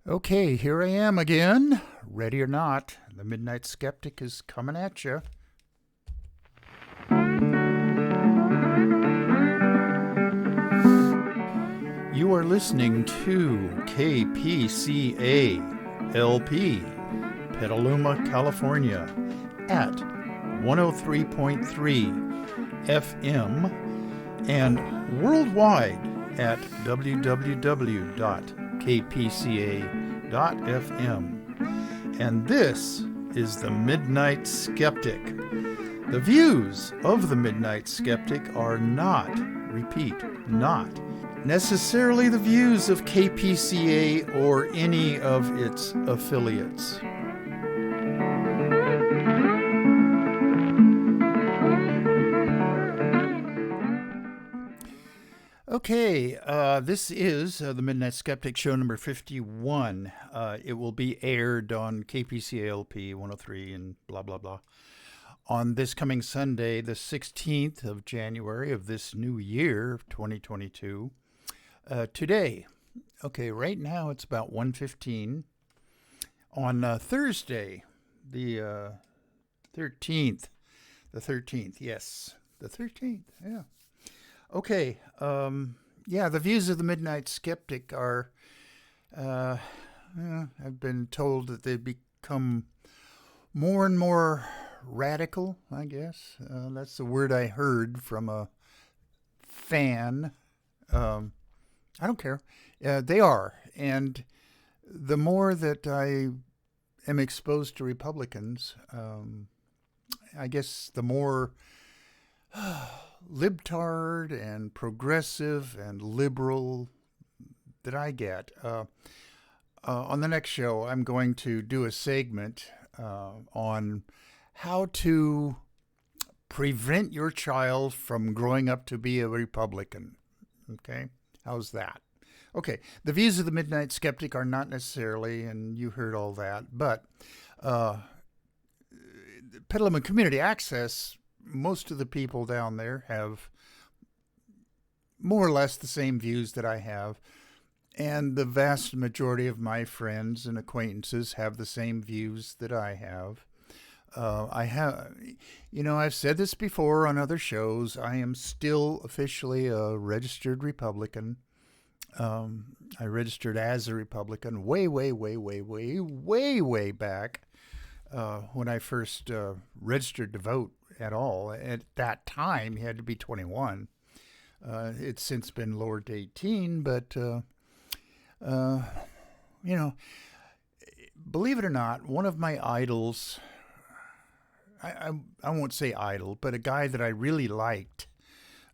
Okay, here I am again. Ready or not, the Midnight Skeptic is coming at you. You are listening to KPCA LP, Petaluma, California, at 103.3 FM and worldwide at www.kpca.fm. And this is the Midnight Skeptic. The views of the Midnight Skeptic are not, repeat, not necessarily the views of KPCA or any of its affiliates. Okay, this is the Midnight Skeptic show number 51. It will be aired on KPCALP 103 and blah, blah, blah on this coming Sunday, the 16th of January of this new year, 2022. Today, okay, right now it's about 1:15 on Thursday, the 13th. The 13th, yes, the 13th, yeah. Okay, the views of the Midnight Skeptic are, I've been told that they've become more and more radical, I guess. That's the word I heard from a fan. I don't care. They are. And the more that I am exposed to Republicans, I guess the more libtard and progressive and liberal that I get. On the next show, I'm going to do a segment on how to prevent your child from growing up to be a Republican. Okay? How's that? Okay, the views of the Midnight Skeptic are not necessarily, and you heard all that, but Petaluma Community Access, most of the people down there have more or less the same views that I have, and the vast majority of my friends and acquaintances have the same views that I have. I've said this before on other shows. I am still officially a registered Republican. I registered as a Republican way back when I first registered to vote at all. At that time, you had to be 21. It's since been lowered to 18, but, believe it or not, one of my idols, I won't say idol, but a guy that I really liked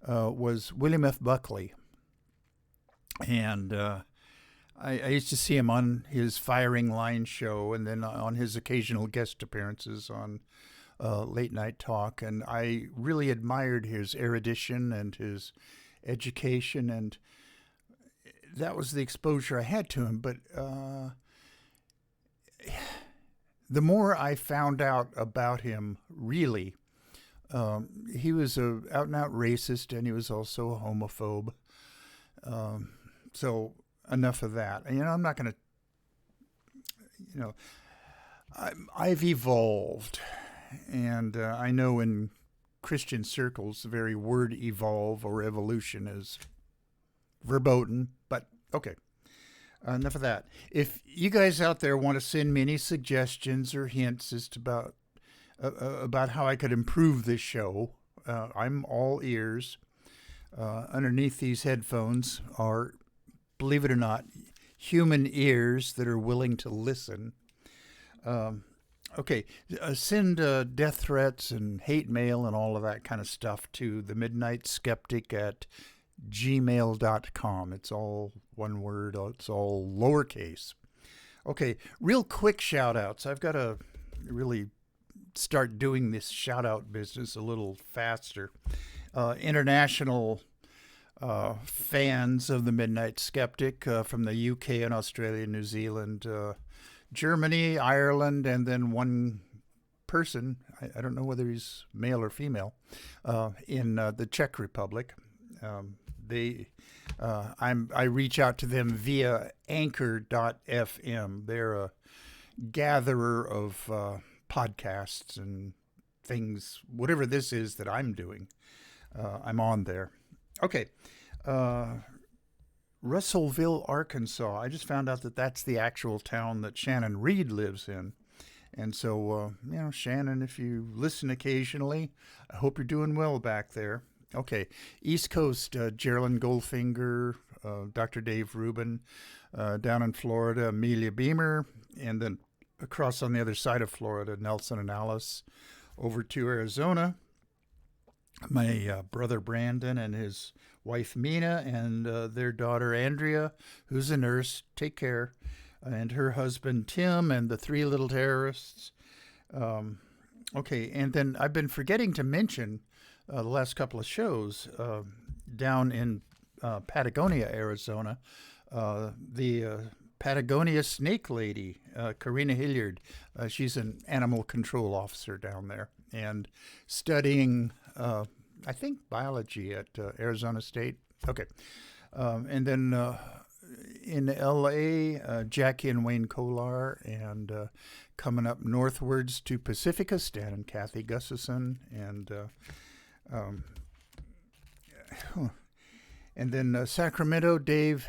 was William F. Buckley. And I used to see him on his Firing Line show and then on his occasional guest appearances on late night talk. And I really admired his erudition and his education. And that was the exposure I had to him. But the more I found out about him, really, he was a out and out racist, and he was also a homophobe. So enough of that. I'm not going to, I've evolved, and I know in Christian circles the very word evolve or evolution is verboten, but okay. Enough of that. If you guys out there want to send me any suggestions or hints as to about how I could improve this show, I'm all ears. Underneath these headphones are, believe it or not, human ears that are willing to listen. Send death threats and hate mail and all of that kind of stuff to the Midnight Skeptic at gmail.com. It's all one word. It's all lowercase. Okay, real quick shout outs. I've got to really start doing this shout out business a little faster. International fans of the Midnight Skeptic from the UK and Australia, New Zealand, Germany, Ireland, and then one person, I don't know whether he's male or female, in the Czech Republic. I reach out to them via Anchor.fm. They're a gatherer of podcasts and things, whatever this is that I'm doing. I'm on there. Okay. Russellville, Arkansas. I just found out that that's the actual town that Shannon Reed lives in. And so, Shannon, if you listen occasionally, I hope you're doing well back there. Okay. East Coast, Geraldine Goldfinger, Dr. Dave Rubin. Down in Florida, Amelia Beamer. And then across on the other side of Florida, Nelson and Alice. Over to Arizona, my brother Brandon and his wife Mina and their daughter Andrea, who's a nurse. Take care. And her husband Tim and the three little terrorists. Okay, and then I've been forgetting to mention the last couple of shows down in Patagonia, Arizona. The Patagonia snake lady, Karina Hilliard. She's an animal control officer down there and studying, I think, biology at Arizona State. Okay. And then in L.A., Jackie and Wayne Kolar, and coming up northwards to Pacifica, Stan and Kathy Gustafson, and then Sacramento, Dave.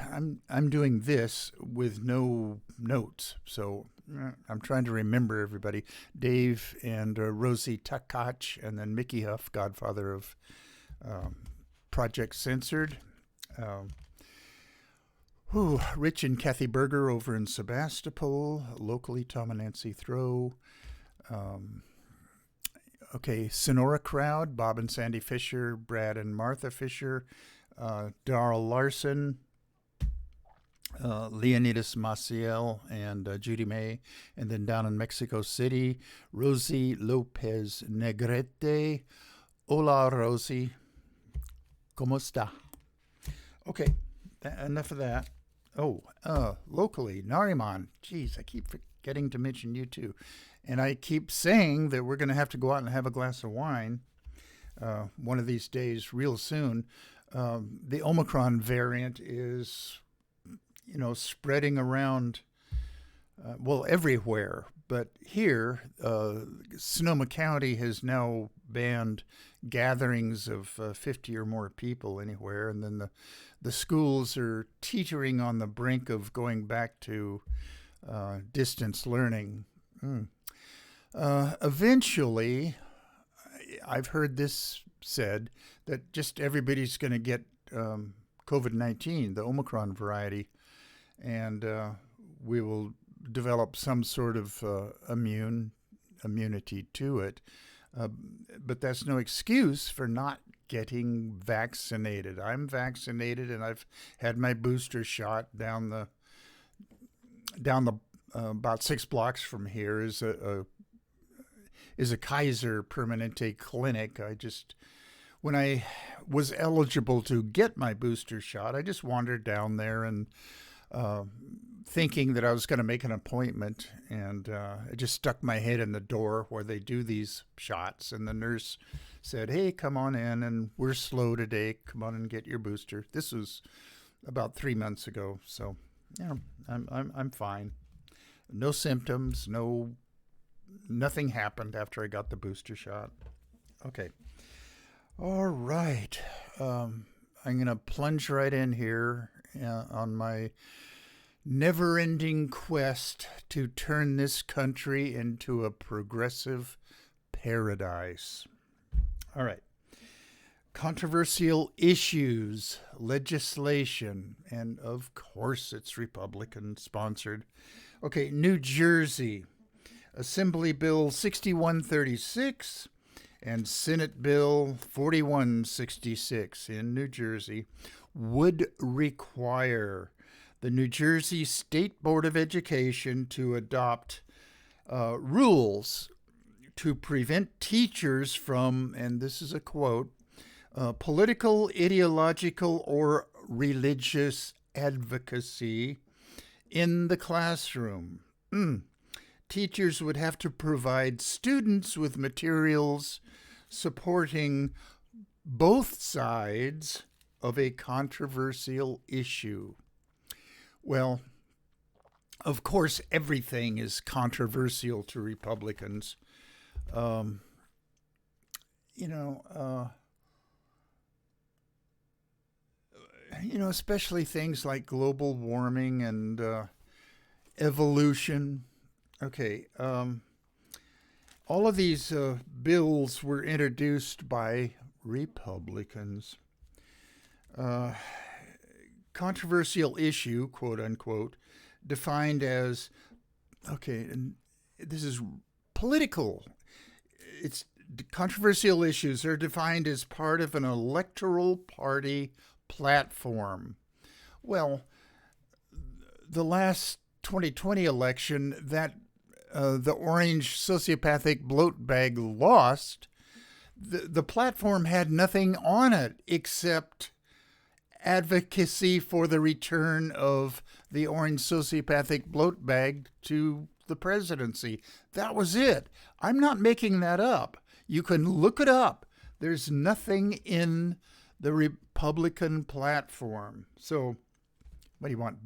I'm doing this with no notes, so I'm trying to remember everybody. Dave and Rosie Takach, and then Mickey Huff, godfather of Project Censored. Rich and Kathy Berger over in Sebastopol, locally Tom and Nancy Throw. Sonora Crowd, Bob and Sandy Fisher, Brad and Martha Fisher, Darrell Larson, Leonidas Maciel, and Judy May. And then down in Mexico City, Rosie Lopez Negrete. Hola, Rosie. ¿Cómo está? Okay, enough of that. Locally, Nariman. Geez, I keep forgetting to mention you too. And I keep saying that we're going to have to go out and have a glass of wine one of these days real soon. The Omicron variant is, spreading around, everywhere. But here, Sonoma County has now banned gatherings of 50 or more people anywhere. And then the schools are teetering on the brink of going back to distance learning. Eventually, I've heard this said that just everybody's going to get COVID-19, the Omicron variety, and we will develop some sort of immunity to it. But that's no excuse for not getting vaccinated. I'm vaccinated, and I've had my booster shot down the about 6 blocks from here is a Kaiser Permanente clinic. When I was eligible to get my booster shot, I just wandered down there and thinking that I was going to make an appointment, and I just stuck my head in the door where they do these shots, and the nurse said, "Hey, come on in, and we're slow today. Come on and get your booster." This was about 3 months ago, so I'm fine. No symptoms, nothing happened after I got the booster shot. Okay. All right. I'm going to plunge right in here on my never-ending quest to turn this country into a progressive paradise. All right. Controversial issues, legislation, and of course it's Republican-sponsored. Okay, New Jersey, Assembly Bill 6136 and Senate Bill 4166 in New Jersey would require the New Jersey State Board of Education to adopt rules to prevent teachers from, and this is a quote, political, ideological, or religious advocacy in the classroom. Teachers would have to provide students with materials supporting both sides of a controversial issue. Well, of course, everything is controversial to Republicans. Um, especially things like global warming and evolution. Okay, all of these bills were introduced by Republicans. Controversial issue, quote unquote, defined as, okay, and this is political. It's controversial issues are defined as part of an electoral party platform. Well, the last 2020 election that the orange sociopathic bloat bag lost, the platform had nothing on it except advocacy for the return of the orange sociopathic bloat bag to the presidency. That was it. I'm not making that up. You can look it up. There's nothing in the Republican platform. So, what do you want?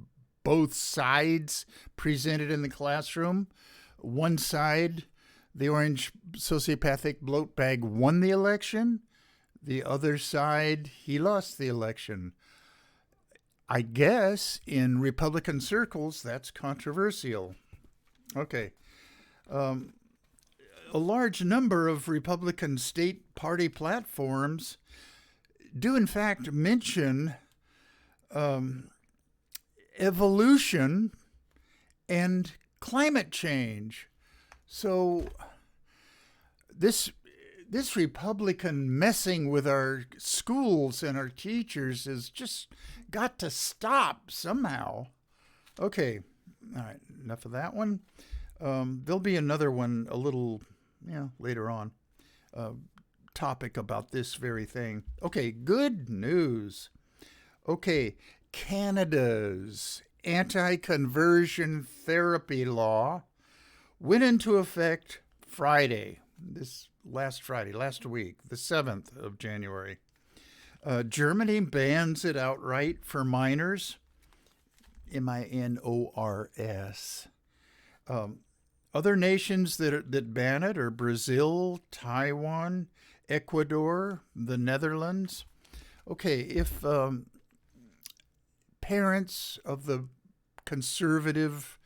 Both sides presented in the classroom? One side, the orange sociopathic bloat bag won the election. The other side, he lost the election. I guess in Republican circles, that's controversial. Okay. A large number of Republican state party platforms do, in fact, mention evolution and climate change. So this Republican messing with our schools and our teachers has just got to stop somehow. Okay, all right, enough of that one. There'll be another one a little, later on. Topic about this very thing. Okay, good news. Okay, Canada's anti-conversion therapy law went into effect Friday, last week, the 7th of January. Germany bans it outright for minors, minors. Other nations that ban it are Brazil, Taiwan, Ecuador, the Netherlands. Okay, if parents of the conservative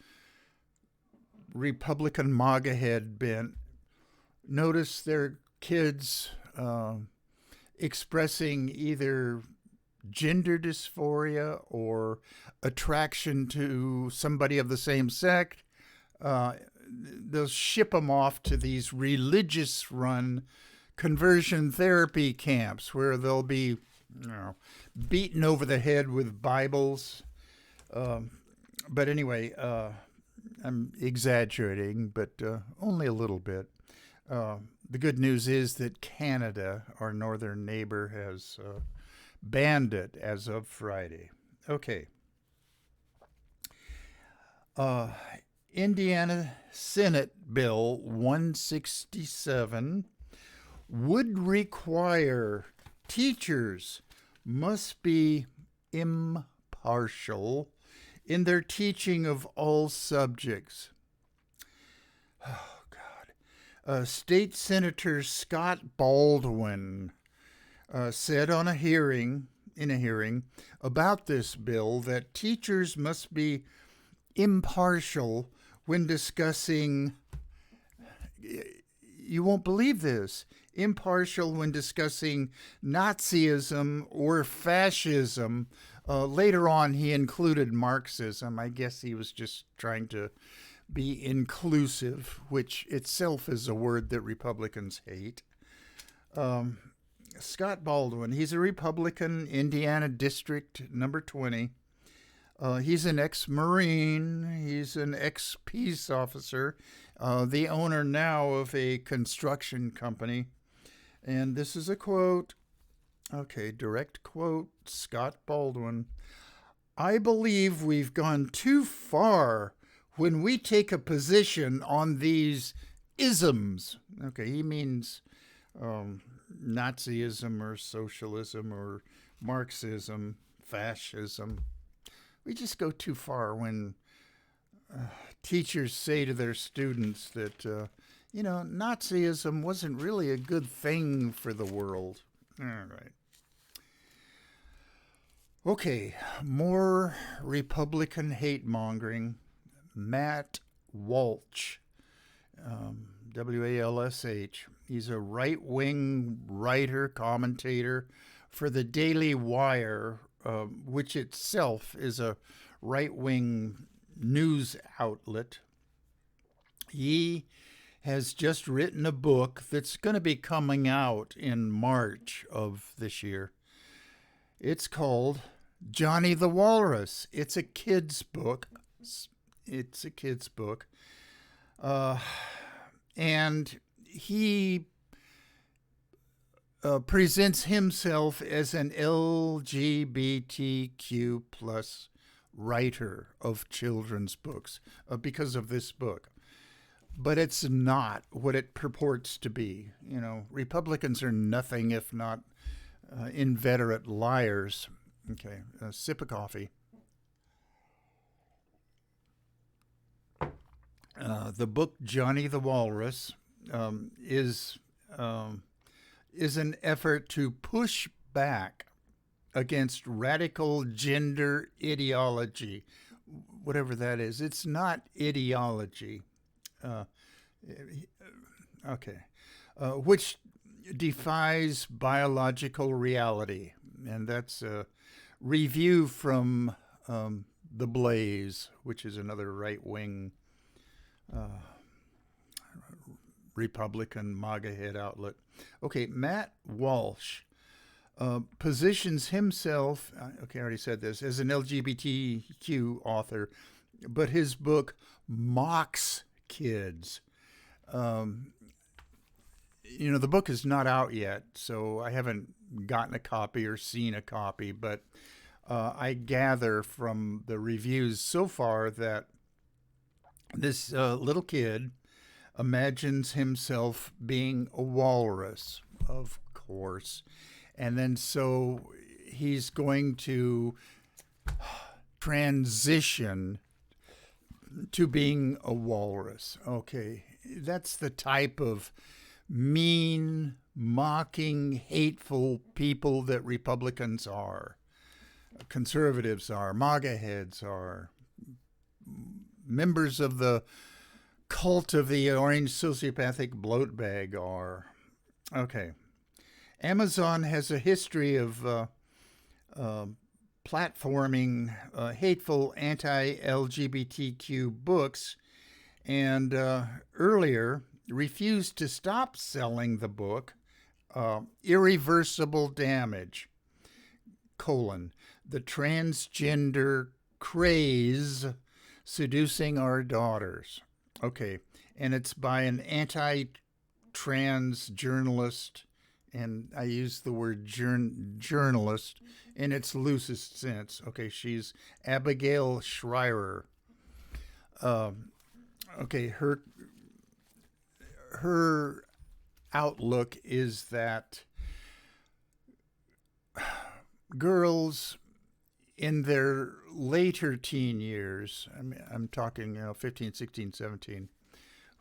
Republican MAGA head bent notice their kids expressing either gender dysphoria or attraction to somebody of the same sex, they'll ship them off to these religious-run conversion therapy camps where they'll be, beaten over the head with Bibles. But anyway, I'm exaggerating, but only a little bit. The good news is that Canada, our northern neighbor, has banned it as of Friday. Okay. Indiana Senate Bill 167 would require teachers must be impartial in their teaching of all subjects. Oh, God. State Senator Scott Baldwin said in a hearing about this bill that teachers must be impartial when discussing, you won't believe this, impartial when discussing Nazism or fascism. Later on, he included Marxism. I guess he was just trying to be inclusive, which itself is a word that Republicans hate. Scott Baldwin, he's a Republican, Indiana District number 20. He's an ex-Marine. He's an ex-peace officer, the owner now of a construction company. And this is a quote. Okay, direct quote, Scott Baldwin. I believe we've gone too far when we take a position on these isms. Okay, he means Nazism or socialism or Marxism, fascism. We just go too far when teachers say to their students that, Nazism wasn't really a good thing for the world. All right. Okay, more Republican hate mongering. Matt Walsh, W-A-L-S-H. He's a right-wing writer, commentator for the Daily Wire, which itself is a right-wing news outlet. He has just written a book that's going to be coming out in March of this year. It's called Johnny the Walrus. It's a kid's book. And he presents himself as an LGBTQ plus writer of children's books because of this book. But it's not what it purports to be. Republicans are nothing if not inveterate liars. Okay, a sip of coffee. The book Johnny the Walrus is an effort to push back against radical gender ideology, whatever that is. It's not ideology. Which defies biological reality. And that's a review from The Blaze, which is another right-wing Republican MAGA head outlet. Okay, Matt Walsh positions himself, I already said this, as an LGBTQ author, but his book mocks kids. The book is not out yet, so I haven't gotten a copy or seen a copy, but I gather from the reviews so far that this little kid imagines himself being a walrus, of course, and then so he's going to transition to being a walrus. Okay, that's the type of mean, mocking, hateful people that Republicans are, conservatives are, MAGA heads are, members of the cult of the orange sociopathic bloat bag are. Okay. Amazon has a history of platforming hateful anti-LGBTQ books, and earlier refused to stop selling the book Irreversible Damage, the transgender craze seducing our daughters. Okay, and it's by an anti-trans journalist, and I use the word journalist in its loosest sense. Okay, she's Abigail Schreier. Okay, her outlook is that girls in their later teen years, I'm talking 15, 16, 17,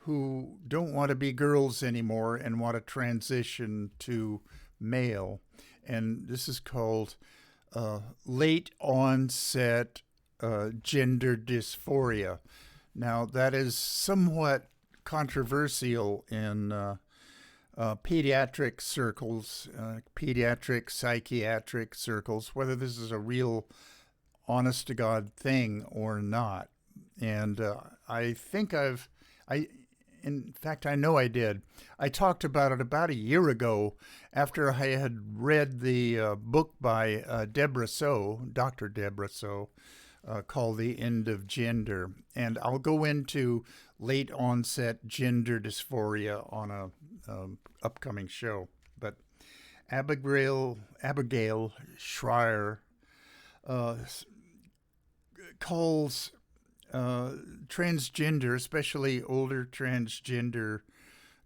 who don't want to be girls anymore and want to transition to male. And this is called late onset gender dysphoria. Now, that is somewhat controversial in pediatric circles, pediatric psychiatric circles, whether this is a real honest-to-God thing or not. And I think in fact, I know I did. I talked about it about a year ago after I had read the book by Dr. Deborah So, called The End of Gender. And I'll go into late onset gender dysphoria on a upcoming show. But Abigail Schreier calls transgender, especially older transgender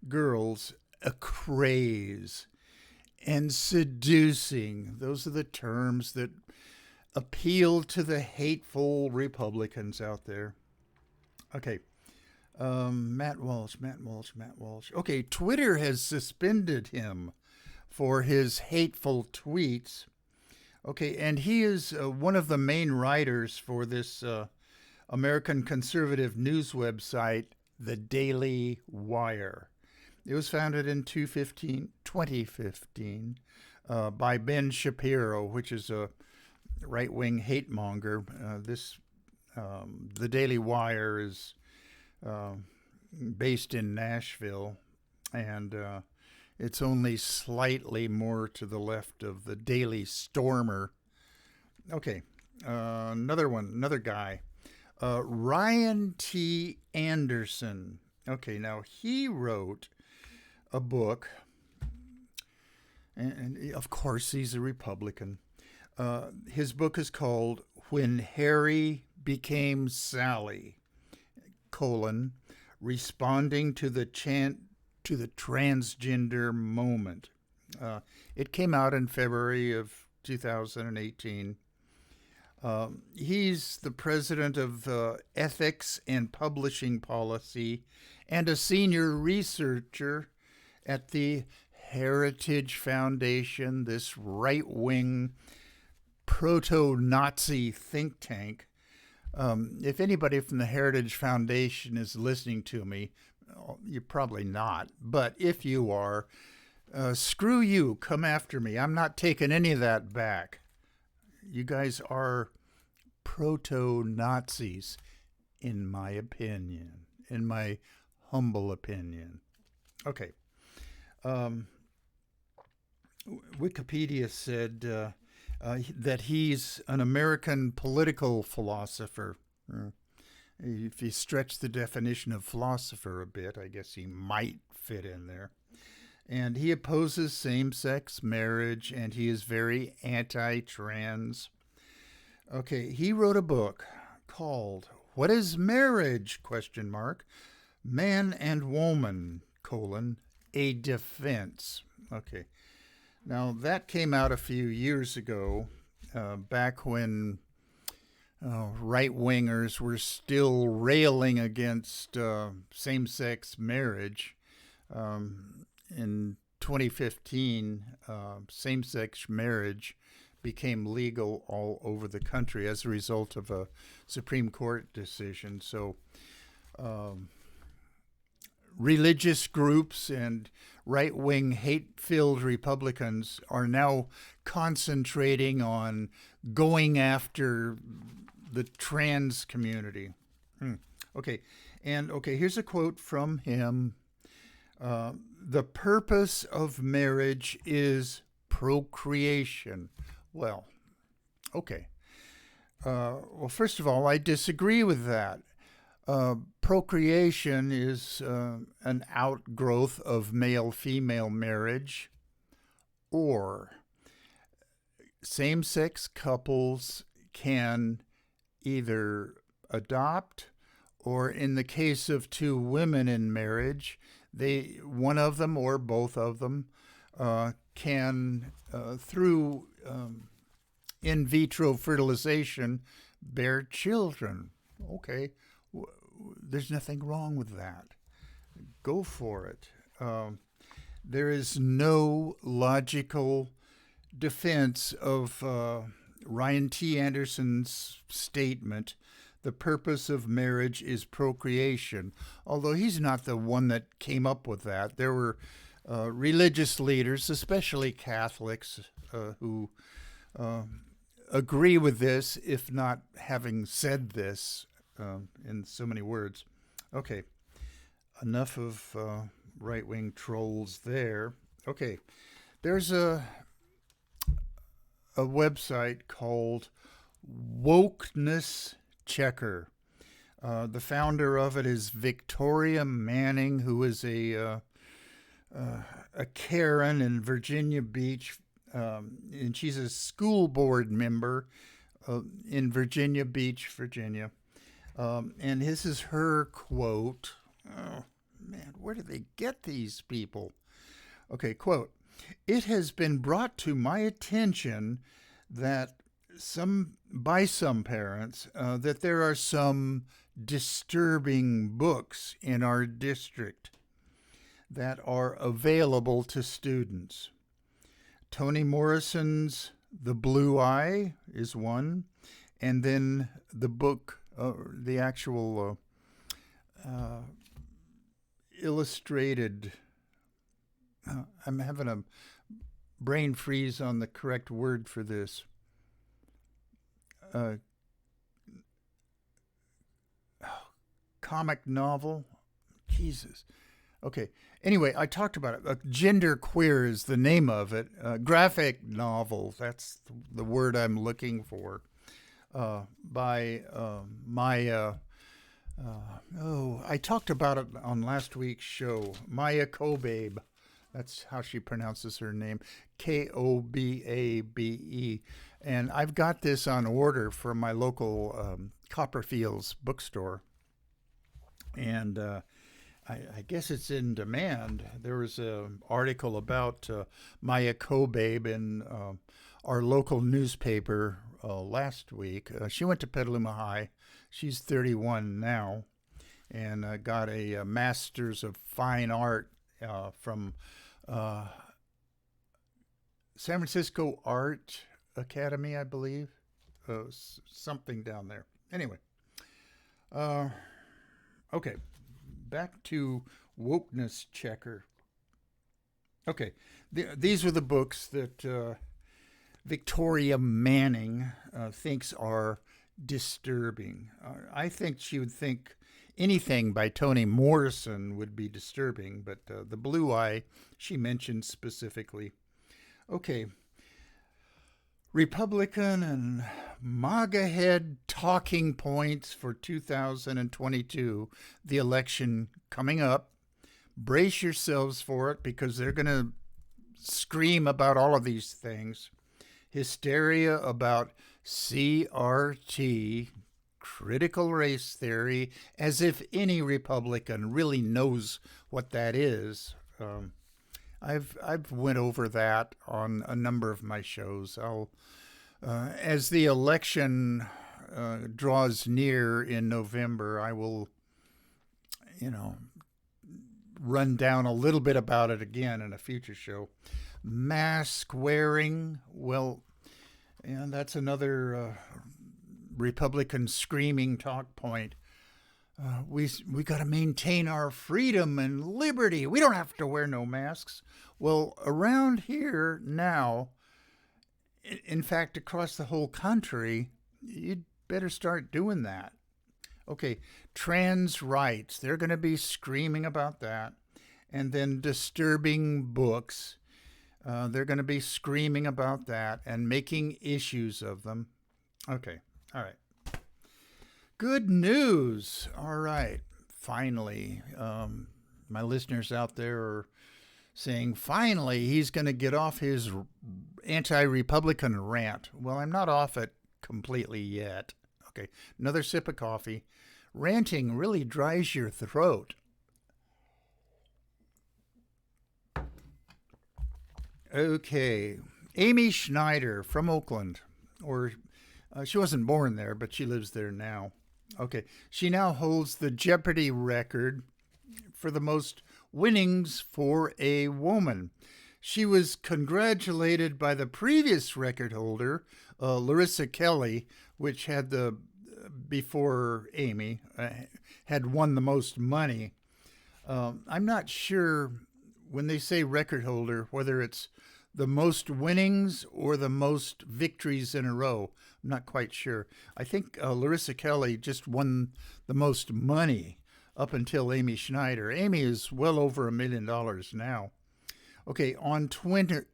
girls, a craze. and seducing. Those are the terms that appeal to the hateful Republicans out there. Okay. Matt Walsh. Okay, Twitter has suspended him for his hateful tweets. Okay, and he is one of the main writers for this American conservative news website, The Daily Wire. It was founded in 2015 by Ben Shapiro, which is a right-wing hate monger. The Daily Wire is based in Nashville, and it's only slightly more to the left of the Daily Stormer. Okay, another guy, Ryan T. Anderson. Okay, now he wrote a book, and of course he's a Republican. His book is called When Harry Became Sally, responding to the transgender moment. It came out in February of 2018. He's the president of ethics and publishing policy and a senior researcher at the Heritage Foundation, this right-wing proto-Nazi think tank. If anybody from the Heritage Foundation is listening to me, you're probably not. But if you are, screw you. Come after me. I'm not taking any of that back. You guys are proto-Nazis, in my opinion, in my humble opinion. Okay. Wikipedia said that he's an American political philosopher. If you stretch the definition of philosopher a bit, I guess he might fit in there. And he opposes same-sex marriage, and he is very anti-trans. Okay, he wrote a book called What is Marriage? ? Man and Woman, a Defense. Okay. Now, that came out a few years ago, back when right-wingers were still railing against same-sex marriage. In 2015, same-sex marriage became legal all over the country as a result of a Supreme Court decision. So religious groups and right-wing hate-filled Republicans are now concentrating on going after the trans community. Okay, here's a quote from him. The purpose of marriage is procreation. Well, okay. Well, first of all, I disagree with that. Procreation is an outgrowth of male-female marriage, or same-sex couples can either adopt, or in the case of two women in marriage, one of them or both of them can, through in vitro fertilization, bear children. Okay, there's nothing wrong with that. Go for it. There is no logical defense of Ryan T. Anderson's statement, the purpose of marriage is procreation, although he's not the one that came up with that. There were religious leaders, especially Catholics, who agree with this, if not having said this in so many words. Okay, enough of right-wing trolls there. Okay, there's a website called Wokeness Checker. The founder of it is Victoria Manning, who is a Karen in Virginia Beach, and she's a school board member in Virginia Beach, Virginia. And this is her quote. Oh, man, where do they get these people? Okay, quote. It has been brought to my attention that by some parents that there are some disturbing books in our district that are available to students. Toni Morrison's The Blue Eye is one, and then the book, the actual illustrated. I'm having a brain freeze on the correct word for this. Comic novel. Jesus. Okay. Anyway, I talked about it. Gender Queer is the name of it. Graphic novel. That's the word I'm looking for. By Maya. I talked about it on last week's show. Maya Kobabe. That's how she pronounces her name. Kobabe. And I've got this on order from my local Copperfields bookstore. And I guess it's in demand. There was an article about Maya Kobabe in our local newspaper last week. She went to Petaluma High. She's 31 now and got a Master's of Fine Art from San Francisco Art Academy, I believe. Something down there. Anyway. Okay. Back to Wokeness Checker. Okay. These are the books that Victoria Manning thinks are disturbing. I think she would think anything by Toni Morrison would be disturbing, but The Blue Eye she mentioned specifically. Okay. Republican and MAGA head talking points for 2022, the election coming up. Brace yourselves for it because they're going to scream about all of these things. Hysteria about CRT, critical race theory, as if any Republican really knows what that is. I've went over that on a number of my shows. As the election draws near in November, I will, run down a little bit about it again in a future show. Mask wearing, well, and that's another Republican screaming talk point. We got to maintain our freedom and liberty. We don't have to wear no masks. Well, around here now, in fact, across the whole country, you'd better start doing that. Okay, trans rights. They're going to be screaming about that. And then disturbing books. They're going to be screaming about that and making issues of them. Okay, all right. Good news. All right. Finally, my listeners out there are saying, finally, he's going to get off his anti-Republican rant. Well, I'm not off it completely yet. Okay. Another sip of coffee. Ranting really dries your throat. Okay. Amy Schneider from Oakland. Or she wasn't born there, but she lives there now. Okay, she now holds the Jeopardy record for the most winnings for a woman. She was congratulated by the previous record holder, Larissa Kelly, which had before Amy, had won the most money. I'm not sure when they say record holder, whether it's the most winnings or the most victories in a row. I'm not quite sure. I think Larissa Kelly just won the most money up until Amy Schneider. Amy is well over $1 million now. Okay, on Twitter,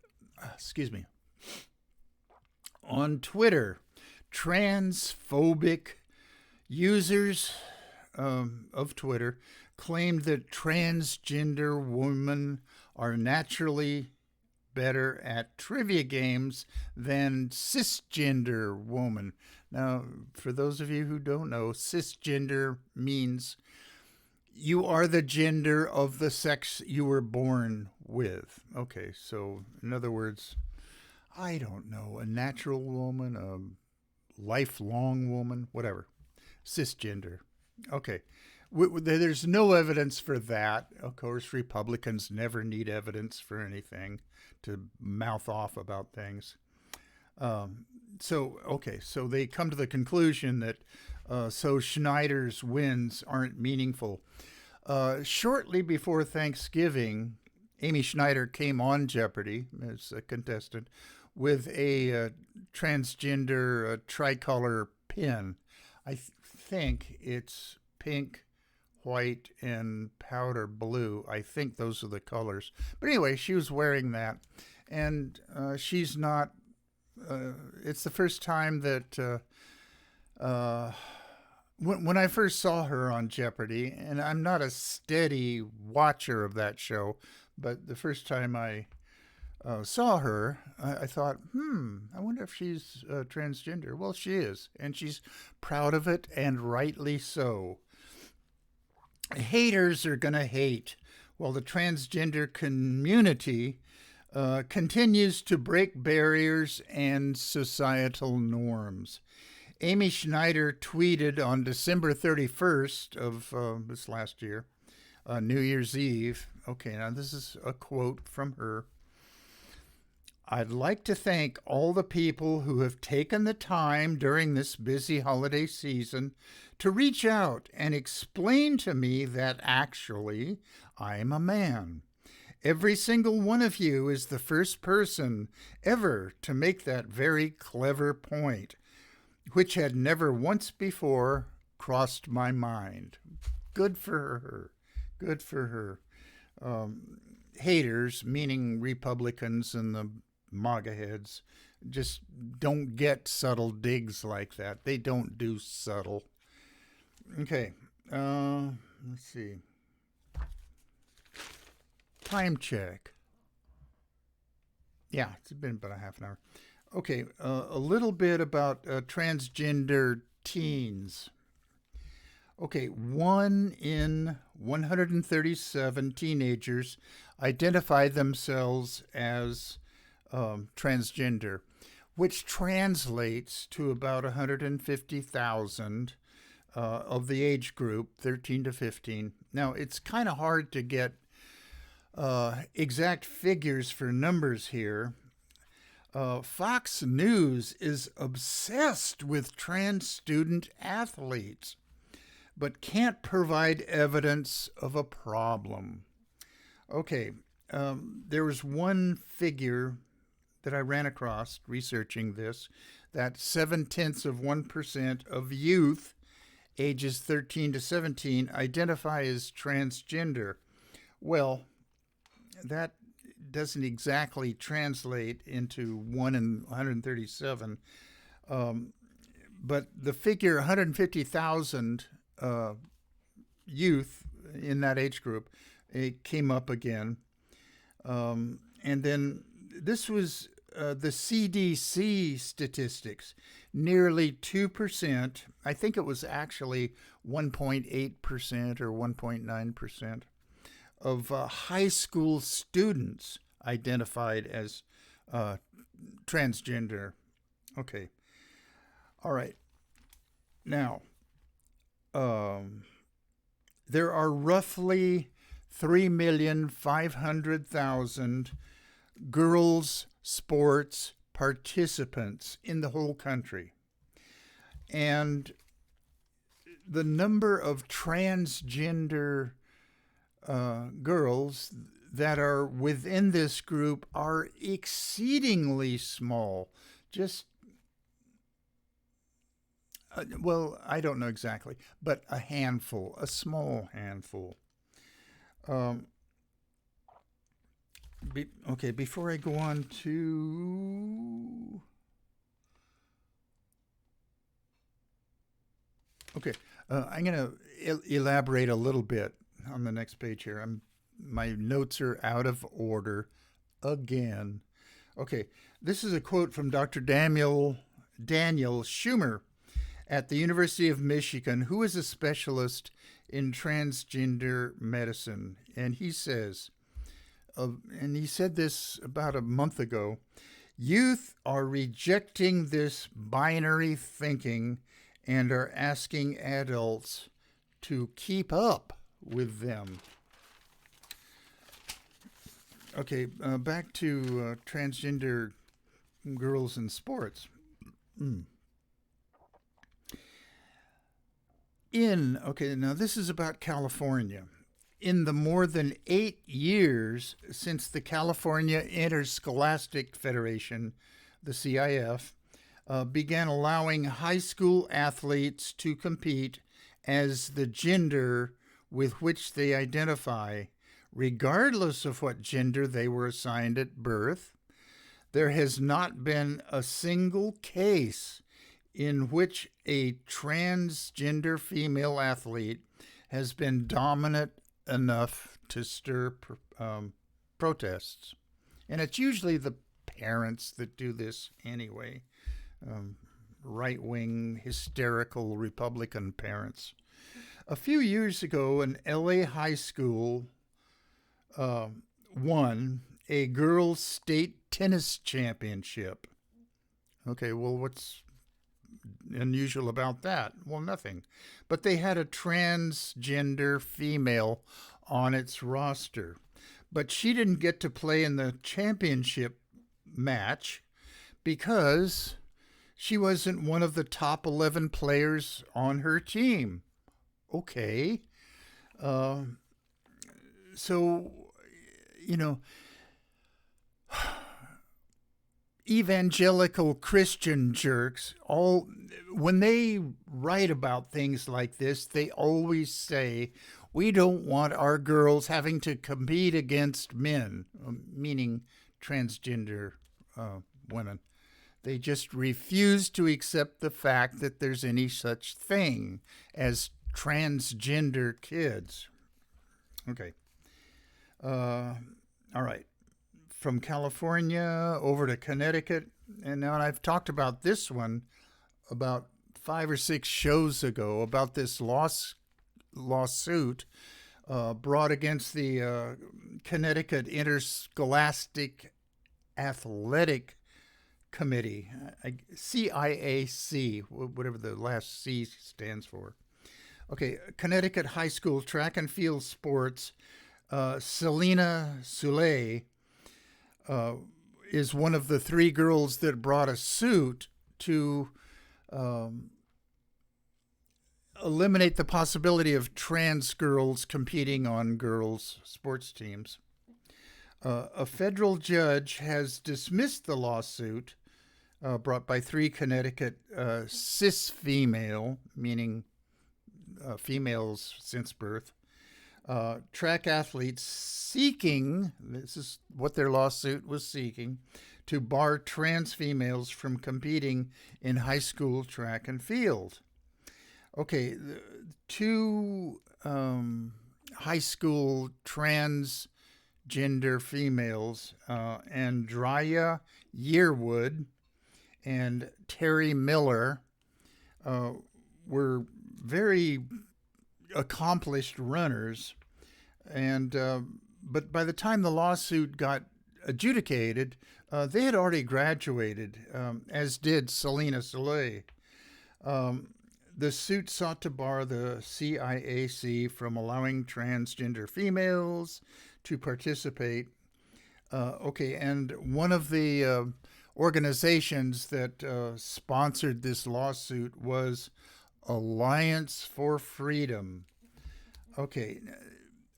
transphobic users of Twitter claimed that transgender women are naturally better at trivia games than cisgender women. Now, for those of you who don't know, cisgender means You are the gender of the sex you were born with. Okay, so in other words, I don't know, a natural woman, a lifelong woman, whatever, cisgender. Okay, there's no evidence for that. Of course, Republicans never need evidence for anything to mouth off about things. So they come to the conclusion that so Schneider's wins aren't meaningful. Shortly before Thanksgiving, Amy Schneider came on Jeopardy as a contestant with a transgender tricolor pin. I think it's pink, white, and powder blue. I think those are the colors. But anyway, she was wearing that. And she's not, it's the first time that when I first saw her on Jeopardy, and I'm not a steady watcher of that show, but the first time I saw her, I thought, I wonder if she's transgender. Well, she is, and she's proud of it, and rightly so. Haters are going to hate, while the transgender community continues to break barriers and societal norms. Amy Schneider tweeted on December 31st of this last year, New Year's Eve. Okay, now this is a quote from her. I'd like to thank all the people who have taken the time during this busy holiday season to reach out and explain to me that actually I'm a man. Every single one of you is the first person ever to make that very clever point, which had never once before crossed my mind. Good for her. Good for her. Haters, meaning Republicans and the MAGA heads, just don't get subtle digs like that. They don't do subtle. Okay, let's see. Time check. Yeah, it's been about a half an hour. Okay, a little bit about transgender teens. Okay, 1 in 137 teenagers identify themselves as transgender, which translates to about 150,000 of the age group 13 to 15. Now, it's kind of hard to get exact figures for numbers here. Fox News is obsessed with trans student athletes, but can't provide evidence of a problem. Okay, there was one figure that I ran across researching this, that 0.7% of youth ages 13 to 17 identify as transgender. Well, that doesn't exactly translate into 1 in 137, but the figure 150,000 youth in that age group, it came up again. And then this was the CDC statistics. Nearly 2%, I think it was actually 1.8% or 1.9%, of high school students identified as transgender. Okay. All right. Now, there are roughly 3,500,000 girls' sports participants in the whole country. And the number of transgender girls that are within this group are exceedingly small. Just, well, I don't know exactly, but a handful, a small handful. Okay, before I go on to... Okay, I'm going to elaborate a little bit on the next page here. My notes are out of order again. Okay, this is a quote from Dr. Daniel Schumer at the University of Michigan, who is a specialist in transgender medicine. And he says, and he said this about a month ago, youth are rejecting this binary thinking and are asking adults to keep up with them. Okay, back to transgender girls in sports. Now this is about California. In the more than 8 years since the California Interscholastic Federation, the CIF, began allowing high school athletes to compete as the gender with which they identify, regardless of what gender they were assigned at birth, there has not been a single case in which a transgender female athlete has been dominant enough to stir protests. And it's usually the parents that do this anyway. Right-wing, hysterical Republican parents. A few years ago, an LA high school won a girls' state tennis championship. Okay, well, what's unusual about that? Well, nothing. But they had a transgender female on its roster. But she didn't get to play in the championship match because she wasn't one of the top 11 players on her team. Okay. So, evangelical Christian jerks, when they write about things like this, they always say, we don't want our girls having to compete against men, meaning transgender women. They just refuse to accept the fact that there's any such thing as transgender kids. Okay. All right. From California over to Connecticut. And now I've talked about this one about 5 or 6 shows ago about this lawsuit brought against the Connecticut Interscholastic Athletic Committee, CIAC, whatever the last C stands for. Okay, Connecticut High School Track and Field Sports, Selena Soule is one of the 3 girls that brought a suit to eliminate the possibility of trans girls competing on girls' sports teams. A federal judge has dismissed the lawsuit brought by 3 Connecticut cis female, meaning females since birth, track athletes seeking, this is what their lawsuit was seeking, to bar trans females from competing in high school track and field. Okay, 2 high school transgender females, Andrea Yearwood and Terry Miller, were very accomplished runners, and but by the time the lawsuit got adjudicated, they had already graduated, as did Selena Soule. The suit sought to bar the CIAC from allowing transgender females to participate. And one of the organizations that sponsored this lawsuit was Alliance for Freedom. Okay,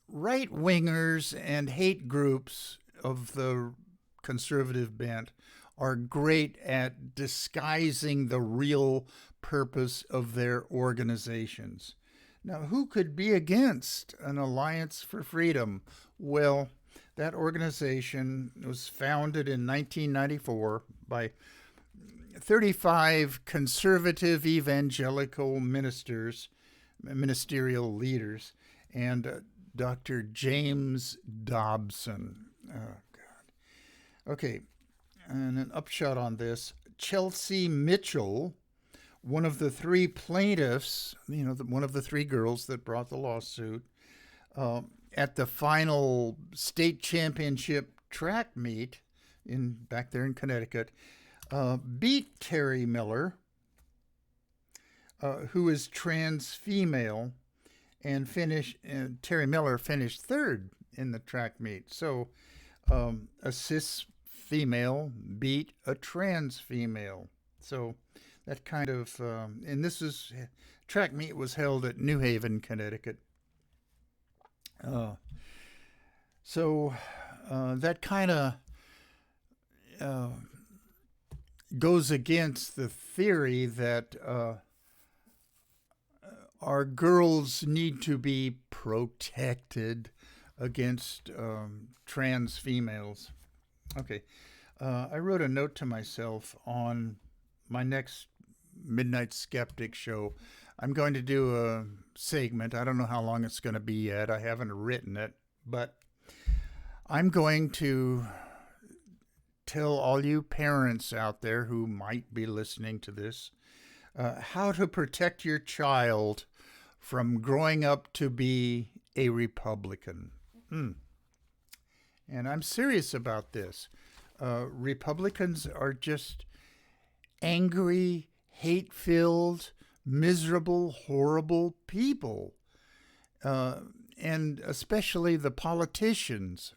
right-wingers and hate groups of the conservative bent are great at disguising the real purpose of their organizations. Now, who could be against an Alliance for Freedom? Well, that organization was founded in 1994 by 35 conservative evangelical ministerial leaders, and Dr. James Dobson. Oh, God. Okay, and an upshot on this. Chelsea Mitchell one of the three plaintiffs, one of the three girls that brought the lawsuit, uh, at the final state championship track meet back there in Connecticut, beat Terry Miller, who is trans female, and Terry Miller finished third in the track meet. So a cis female beat a trans female. So that kind of, and track meet was held at New Haven, Connecticut. So that kind of goes against the theory that our girls need to be protected against trans females. Okay. I wrote a note to myself on my next Midnight Skeptic show. I'm going to do a segment. I don't know how long it's going to be yet. I haven't written it, but I'm going to tell all you parents out there who might be listening to this how to protect your child from growing up to be a Republican. And I'm serious about this. Republicans are just angry, hate-filled, miserable, horrible people. And especially the politicians.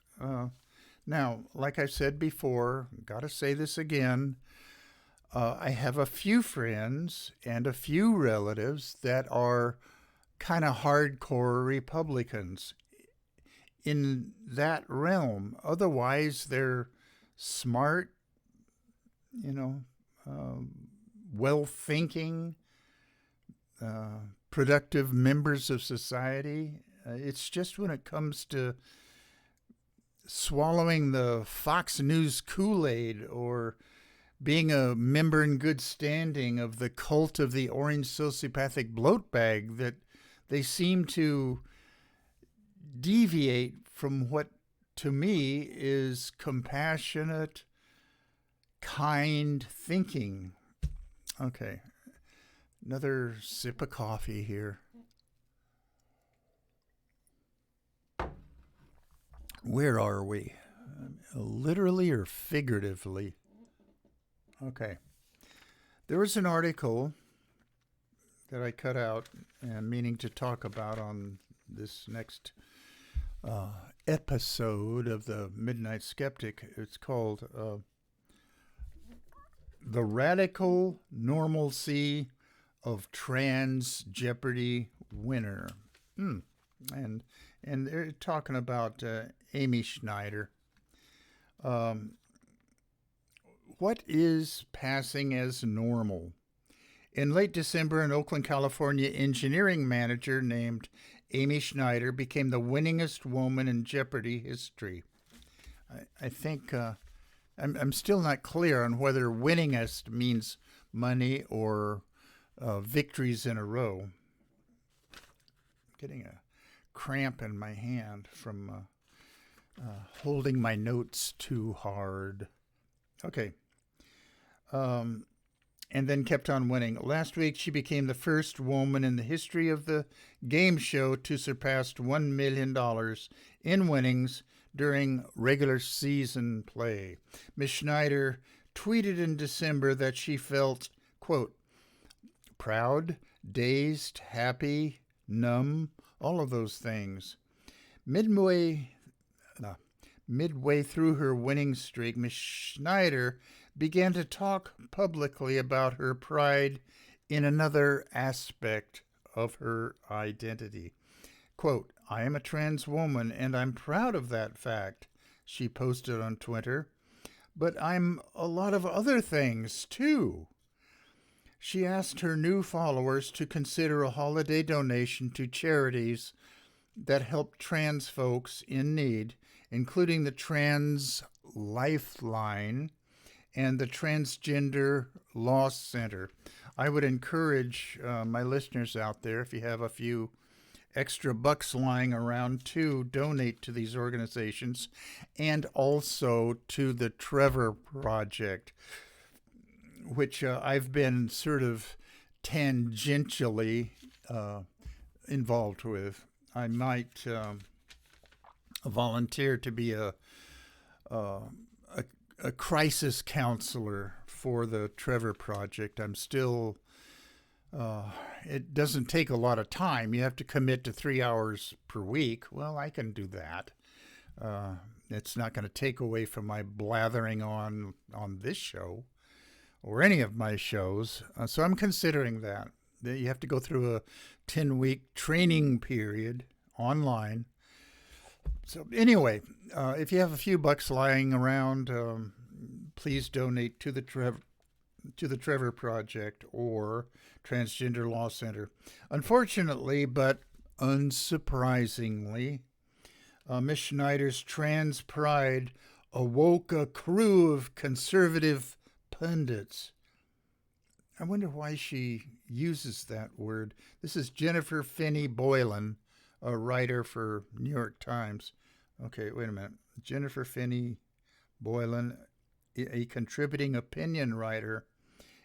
Now, like I said before, got to say this again, I have a few friends and a few relatives that are kind of hardcore Republicans in that realm. Otherwise, they're smart, well-thinking, productive members of society. It's just when it comes to swallowing the Fox News Kool-Aid or being a member in good standing of the cult of the orange sociopathic bloat bag that they seem to deviate from what to me is compassionate, kind thinking. Okay, another sip of coffee here. Where are we? Literally or figuratively? Okay. There was an article that I cut out and meaning to talk about on this next episode of the Midnight Skeptic. It's called The Radical Normalcy of Trans Jeopardy Winner. And they're talking about Amy Schneider. What is passing as normal? In late December, an Oakland, California engineering manager named Amy Schneider became the winningest woman in Jeopardy history. I think I'm still not clear on whether winningest means money or victories in a row. I'm getting a cramp in my hand from holding my notes too hard. Okay. And then kept on winning. Last week, she became the first woman in the history of the game show to surpass $1 million in winnings during regular season play. Ms. Schneider tweeted in December that she felt, quote, proud, dazed, happy, numb, all of those things. Midway through her winning streak, Ms. Schneider began to talk publicly about her pride in another aspect of her identity. Quote, I am a trans woman and I'm proud of that fact, she posted on Twitter, but I'm a lot of other things too. She asked her new followers to consider a holiday donation to charities that help trans folks in need, including the Trans Lifeline and the Transgender Law Center. I would encourage my listeners out there, if you have a few extra bucks lying around, to donate to these organizations and also to the Trevor Project, which I've been sort of tangentially involved with. I might volunteer to be a crisis counselor for the Trevor Project. I'm still, it doesn't take a lot of time. You have to commit to 3 hours per week. Well, I can do that. It's not going to take away from my blathering on this show or any of my shows. So I'm considering that. You have to go through a 10-week training period online. So anyway, if you have a few bucks lying around, please donate to the Trevor Project or Transgender Law Center. Unfortunately, but unsurprisingly, Miss Schneider's trans pride awoke a crew of conservative pundits. I wonder why she uses that word. This is Jennifer Finney Boylan, a writer for New York Times. Okay, wait a minute. Jennifer Finney Boylan, a contributing opinion writer,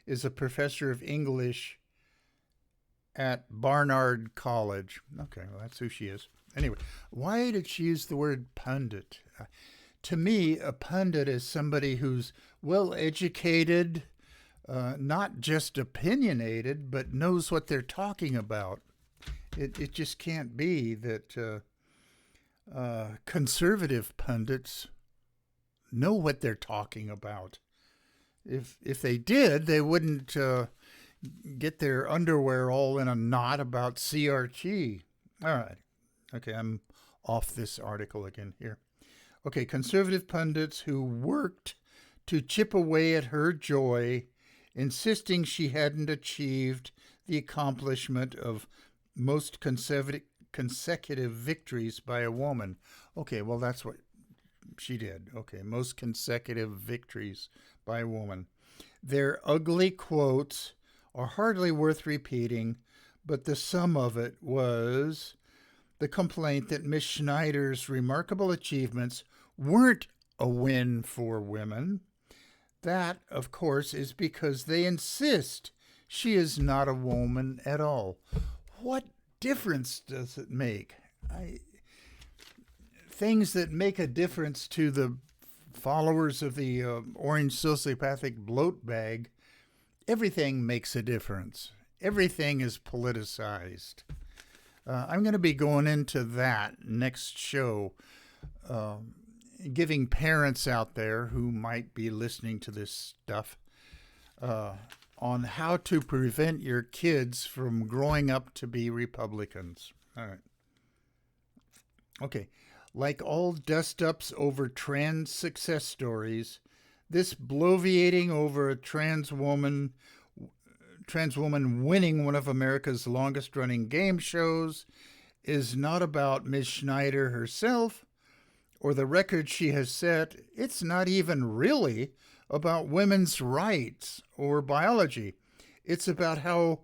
is a professor of English at Barnard College. Okay, well, that's who she is. Anyway, why did she use the word pundit? To me, a pundit is somebody who's well-educated, not just opinionated, but knows what they're talking about. It just can't be that conservative pundits know what they're talking about. If they did, they wouldn't get their underwear all in a knot about CRT. All right. Okay, I'm off this article again here. Okay, conservative pundits who worked to chip away at her joy, insisting she hadn't achieved the accomplishment of most consecutive victories by a woman. Okay, well, that's what she did. Okay, most consecutive victories by a woman. Their ugly quotes are hardly worth repeating, but the sum of it was the complaint that Miss Schneider's remarkable achievements weren't a win for women. That, of course, is because they insist she is not a woman at all. What difference does it make? Things that make a difference to the followers of the orange sociopathic bloat bag, everything makes a difference. Everything is politicized. I'm going to be going into that next show, giving parents out there who might be listening to this stuff on how to prevent your kids from growing up to be Republicans. All right. Okay. Like all dust-ups over trans success stories, this bloviating over a trans woman winning one of America's longest-running game shows is not about Ms. Schneider herself or the record she has set. It's not even really about women's rights or biology. It's about how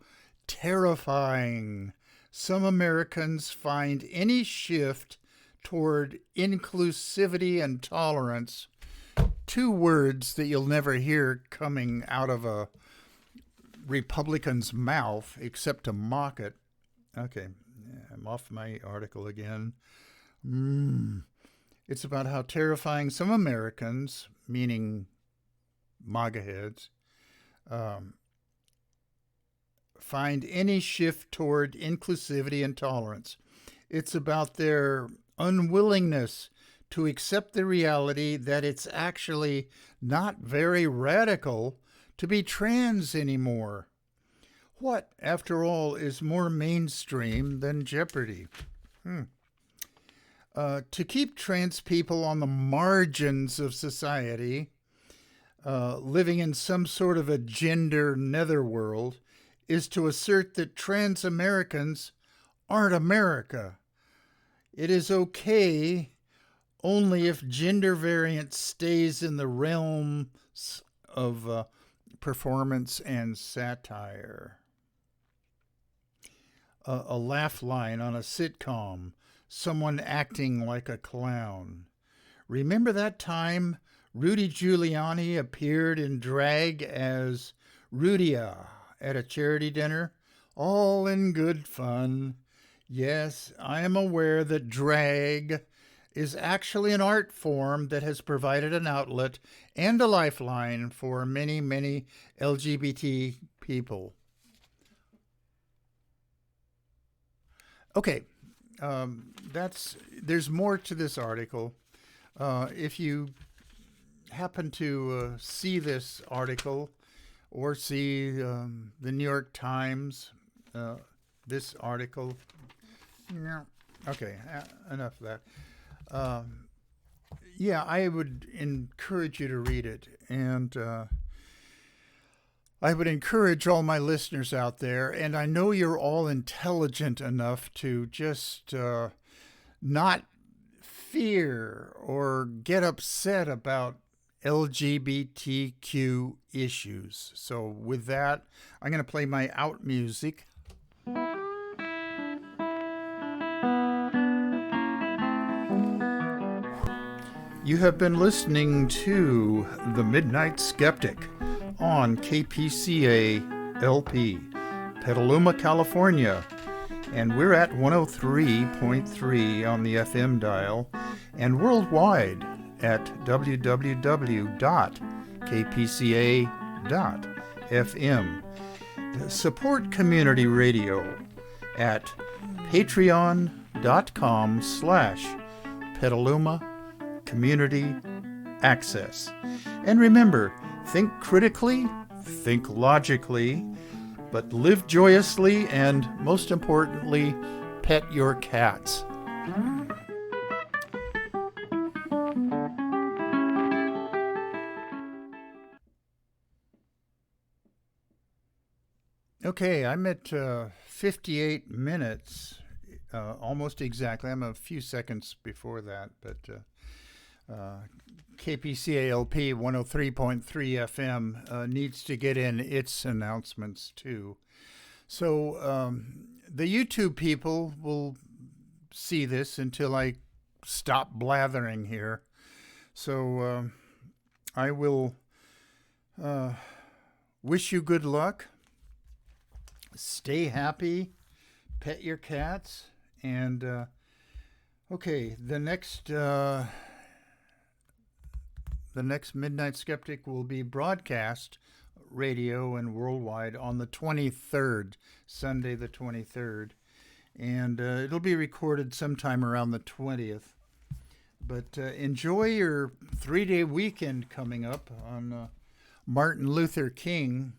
terrifying some Americans find any shift toward inclusivity and tolerance, two words that you'll never hear coming out of a Republican's mouth except to mock it. Okay, I'm off my article again. It's about how terrifying some Americans, meaning MAGA heads, find any shift toward inclusivity and tolerance. It's about their unwillingness to accept the reality that it's actually not very radical to be trans anymore. What, after all, is more mainstream than Jeopardy? To keep trans people on the margins of society, living in some sort of a gender netherworld, is to assert that trans Americans aren't America. It is okay only if gender variance stays in the realms of performance and satire. A laugh line on a sitcom, someone acting like a clown. Remember that time Rudy Giuliani appeared in drag as Rudia at a charity dinner, all in good fun. Yes, I am aware that drag is actually an art form that has provided an outlet and a lifeline for many, many LGBT people. Okay, there's more to this article. If you happen to see this article or see the New York Times, this article, no, okay, enough of that. Yeah, I would encourage you to read it, and I would encourage all my listeners out there, and I know you're all intelligent enough to just not fear or get upset about LGBTQ issues. So with that, I'm going to play my out music. You have been listening to The Midnight Skeptic on KPCA LP, Petaluma, California. And we're at 103.3 on the FM dial and worldwide at www.kpca.fm. Support community radio at patreon.com/Petaluma Community Access. And remember, think critically, think logically, but live joyously, and most importantly, pet your cats. Okay, I'm at 58 minutes, almost exactly. I'm a few seconds before that, but KPCALP 103.3 FM needs to get in its announcements too. So the YouTube people will see this until I stop blathering here. So I will wish you good luck. Stay happy. Pet your cats. And okay, the next Midnight Skeptic will be broadcast radio and worldwide on the 23rd, Sunday the 23rd. And it'll be recorded sometime around the 20th. But enjoy your 3-day weekend coming up on Martin Luther King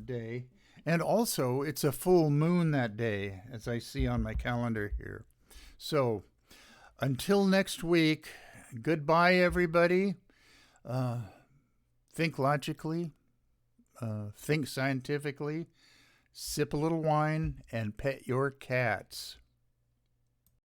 Day. And also, it's a full moon that day, as I see on my calendar here. So, until next week, goodbye, everybody. Think logically, think scientifically, sip a little wine, and pet your cats.